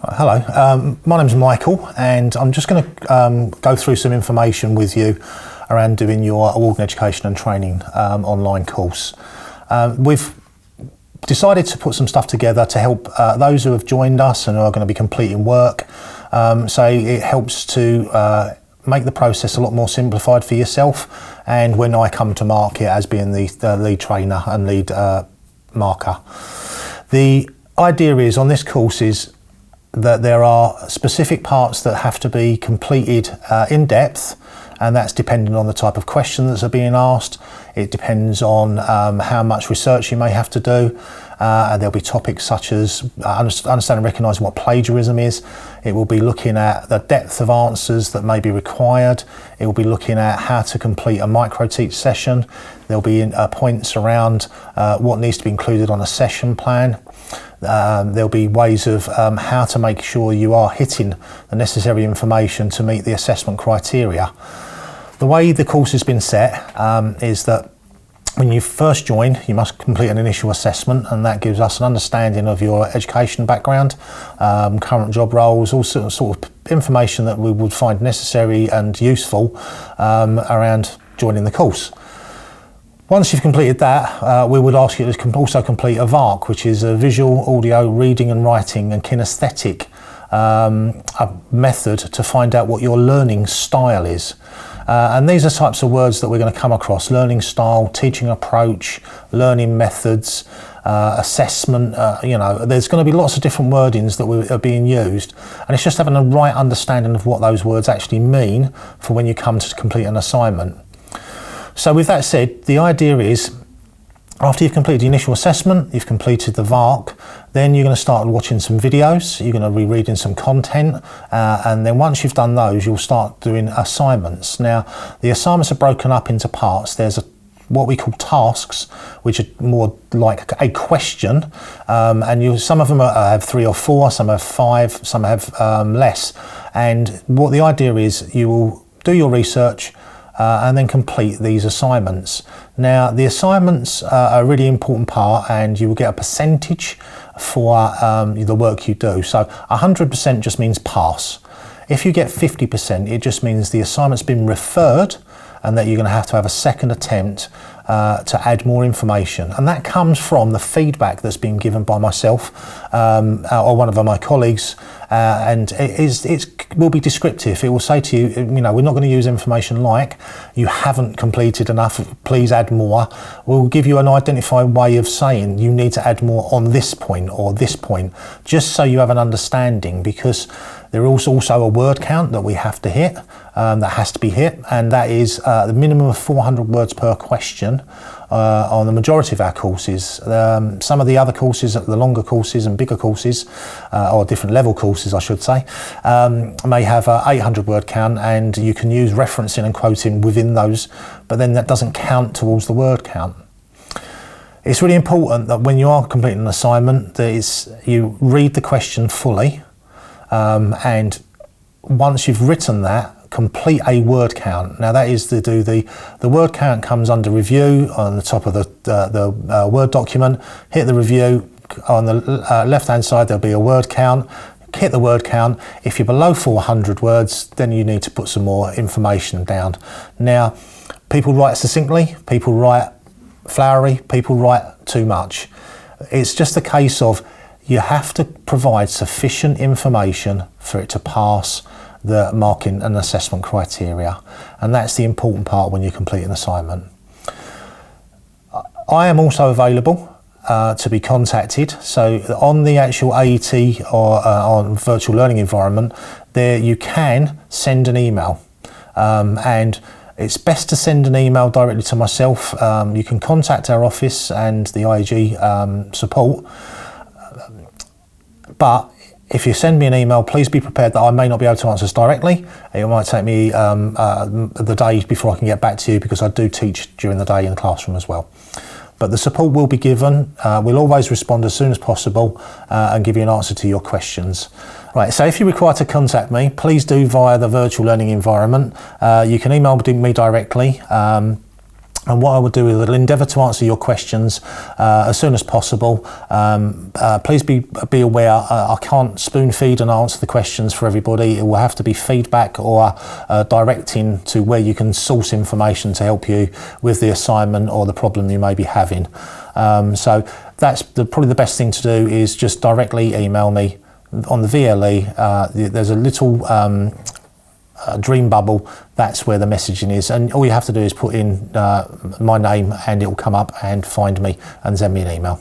Hello, my name's Michael and I'm just going to go through some information with you around doing your Award in Education and Training online course. We've decided to put some stuff together to help those who have joined us and are going to be completing work, so it helps to make the process a lot more simplified for yourself, and when I come to market as being the lead trainer and lead marker. The idea is on this course is that there are specific parts that have to be completed in depth, and that's depending on the type of question that's being asked. It depends on how much research you may have to do. And there'll be topics such as understanding and recognising what plagiarism is. It will be looking at the depth of answers that may be required. It will be looking at how to complete a micro-teach session. There'll be points around what needs to be included on a session plan. There'll be ways of how to make sure you are hitting the necessary information to meet the assessment criteria. The way the course has been set is that when you first join, you must complete an initial assessment, and that gives us an understanding of your education background, current job roles, all sort of information that we would find necessary and useful around joining the course. Once you've completed that, we would ask you to also complete a VARK, which is a visual, audio, reading and writing and kinesthetic a method to find out what your learning style is. And these are types of words that we're going to come across: learning style, teaching approach, learning methods, assessment. There's going to be lots of different wordings that are being used, and it's just having a right understanding of what those words actually mean for when you come to complete an assignment. So with that said, the idea is, after you've completed the initial assessment, you've completed the VARK, then you're going to start watching some videos, you're going to be reading some content, and then once you've done those, you'll start doing assignments. Now, the assignments are broken up into parts. There's what we call tasks, which are more like a question, and some of them have 3 or 4, some have 5, some have less. And what the idea is, you will do your research, and then complete these assignments. Now, the assignments are a really important part, and you will get a percentage for the work you do. So 100% just means pass. If you get 50%, it just means the assignment's been referred and that you're going to have a second attempt to add more information. And that comes from the feedback that's been given by myself or one of my colleagues, and it will be descriptive. It will say to you, we're not going to use information like, you haven't completed enough, please add more. We'll give you an identified way of saying you need to add more on this point or this point, just so you have an understanding, because there is also a word count that we have to hit, that has to be hit, and that is the minimum of 400 words per question on the majority of our courses. Some of the other courses, the longer courses and bigger courses, or different level courses I should say, may have a 800 word count, and you can use referencing and quoting within those, but then that doesn't count towards the word count. It's really important that when you are completing an assignment, that you read the question fully, and once you've written that, complete a word count. Now that is to do the word count comes under review on the top of the Word document. Hit the review on the left hand side, there'll be a word count. Hit the word count. If you're below 400 words, then you need to put some more information down. Now, people write succinctly, people write flowery, people write too much. It's just a case of you have to provide sufficient information for it to pass the marking and assessment criteria, and that's the important part when you complete an assignment. I am also available to be contacted, so on the actual AET or on virtual learning environment, there you can send an email, and it's best to send an email directly to myself. You can contact our office and the ITG support, but if you send me an email, please be prepared that I may not be able to answer this directly. It might take me the day before I can get back to you, because I do teach during the day in the classroom as well. But the support will be given. We'll always respond as soon as possible and give you an answer to your questions. Right, so if you require to contact me, please do via the virtual learning environment. You can email me directly. And what I will do is I'll endeavour to answer your questions as soon as possible. Please be aware I can't spoon feed and answer the questions for everybody. It will have to be feedback or directing to where you can source information to help you with the assignment or the problem you may be having. So that's probably the best thing to do is just directly email me on the VLE. There's a little dream bubble, that's where the messaging is, and all you have to do is put in my name and it will come up and find me and send me an email.